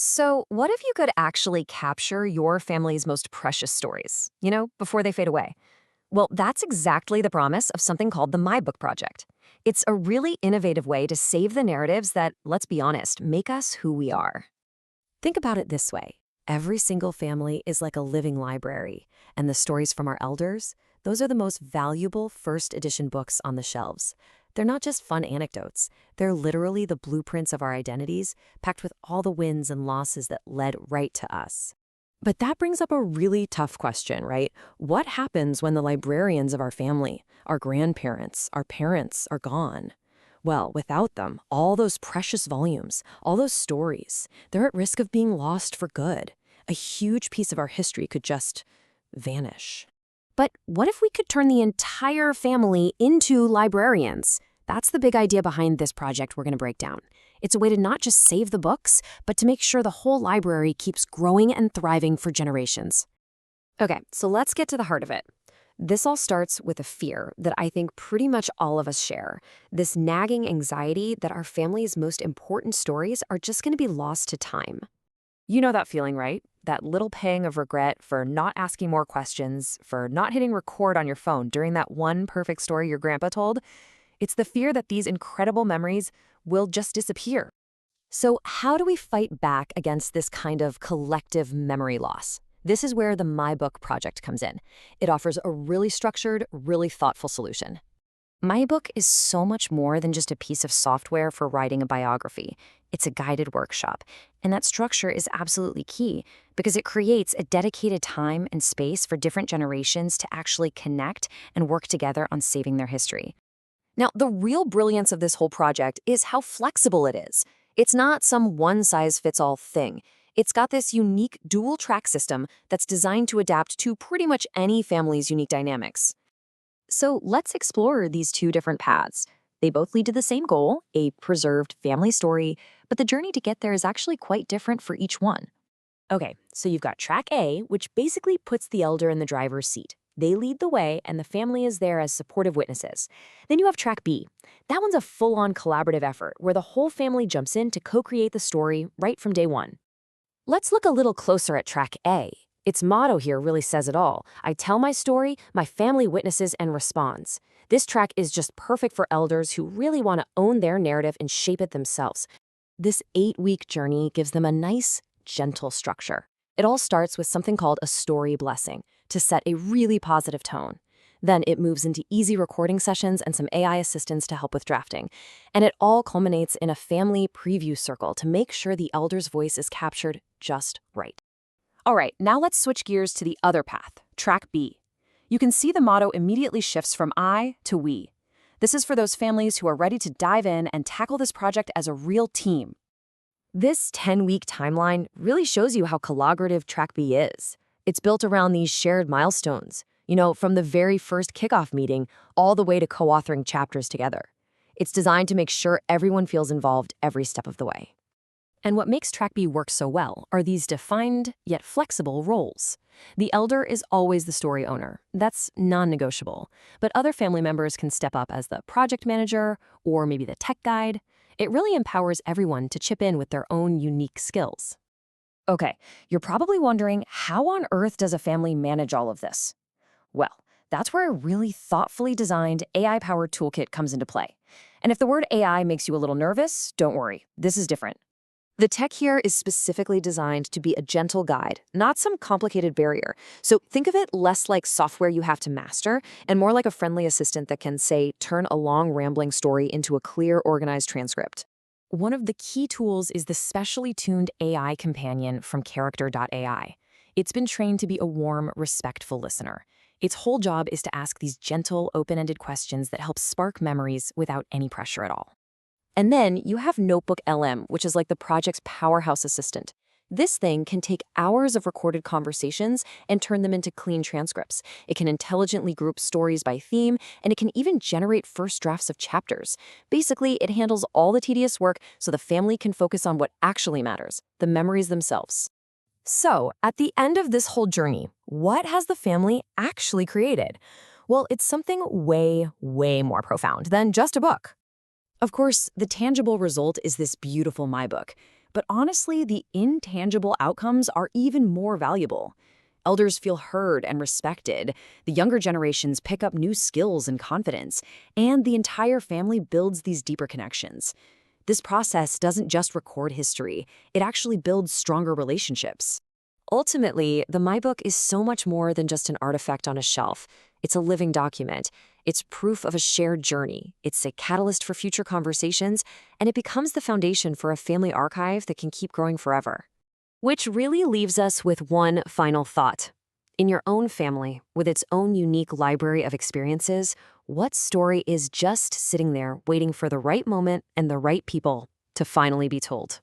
So, what if you could actually capture your family's most precious stories, before they fade away? Well, that's exactly the promise of something called the MyBook Project. It's a really innovative way to save the narratives that, let's be honest, make us who we are. Think about it this way. Every single family is like a living library, and the stories from our elders, those are the most valuable first edition books on the shelves. They're not just fun anecdotes. They're literally the blueprints of our identities, packed with all the wins and losses that led right to us. But that brings up a really tough question, right? What happens when the librarians of our family, our grandparents, our parents are gone? Well, without them, all those precious volumes, all those stories, they're at risk of being lost for good. A huge piece of our history could just vanish. But what if we could turn the entire family into librarians? That's the big idea behind this project we're going to break down. It's a way to not just save the books, but to make sure the whole library keeps growing and thriving for generations. Okay, so let's get to the heart of it. This all starts with a fear that I think pretty much all of us share. This nagging anxiety that our family's most important stories are just going to be lost to time. You know that feeling, right? That little pang of regret for not asking more questions, for not hitting record on your phone during that one perfect story your grandpa told. It's the fear that these incredible memories will just disappear. So how do we fight back against this kind of collective memory loss? This is where the MyBook project comes in. It offers a really structured, really thoughtful solution. MyBook is so much more than just a piece of software for writing a biography. It's a guided workshop, and that structure is absolutely key because it creates a dedicated time and space for different generations to actually connect and work together on saving their history. Now, the real brilliance of this whole project is how flexible it is. It's not some one-size-fits-all thing. It's got this unique dual-track system that's designed to adapt to pretty much any family's unique dynamics. So let's explore these two different paths. They both lead to the same goal, a preserved family story, but the journey to get there is actually quite different for each one. Okay, so you've got track A, which basically puts the elder in the driver's seat. They lead the way, and the family is there as supportive witnesses. Then you have track B. That one's a full-on collaborative effort where the whole family jumps in to co-create the story right from day one. Let's look a little closer at track A. Its motto here really says it all. I tell my story, my family witnesses and responds. This track is just perfect for elders who really want to own their narrative and shape it themselves. This 8-week journey gives them a nice, gentle structure. It all starts with something called a story blessing to set a really positive tone. Then it moves into easy recording sessions and some AI assistance to help with drafting. And it all culminates in a family preview circle to make sure the elder's voice is captured just right. All right, now let's switch gears to the other path, track B. You can see the motto immediately shifts from I to we. This is for those families who are ready to dive in and tackle this project as a real team. This 10-week timeline really shows you how collaborative track B is. It's built around these shared milestones, from the very first kickoff meeting all the way to co-authoring chapters together. It's designed to make sure everyone feels involved every step of the way. And what makes track B work so well are these defined yet flexible roles. The elder is always the story owner. That's non-negotiable. But other family members can step up as the project manager or maybe the tech guide. It really empowers everyone to chip in with their own unique skills. Okay, you're probably wondering, how on earth does a family manage all of this? Well, that's where a really thoughtfully designed AI-powered toolkit comes into play. And if the word AI makes you a little nervous, don't worry, this is different. The tech here is specifically designed to be a gentle guide, not some complicated barrier. So think of it less like software you have to master and more like a friendly assistant that can, say, turn a long rambling story into a clear, organized transcript. One of the key tools is the specially tuned AI companion from Character.ai. It's been trained to be a warm, respectful listener. Its whole job is to ask these gentle, open-ended questions that help spark memories without any pressure at all. And then you have Notebook LM, which is like the project's powerhouse assistant. This thing can take hours of recorded conversations and turn them into clean transcripts. It can intelligently group stories by theme, and it can even generate first drafts of chapters. Basically, it handles all the tedious work so the family can focus on what actually matters, the memories themselves. So, at the end of this whole journey, what has the family actually created? Well, it's something way, way more profound than just a book. Of course, the tangible result is this beautiful MyBook. But honestly, the intangible outcomes are even more valuable. Elders feel heard and respected, the younger generations pick up new skills and confidence, and the entire family builds these deeper connections. This process doesn't just record history, it actually builds stronger relationships. Ultimately, the MyBook is so much more than just an artifact on a shelf. It's a living document. It's proof of a shared journey. It's a catalyst for future conversations, and it becomes the foundation for a family archive that can keep growing forever. Which really leaves us with one final thought. In your own family, with its own unique library of experiences, what story is just sitting there waiting for the right moment and the right people to finally be told?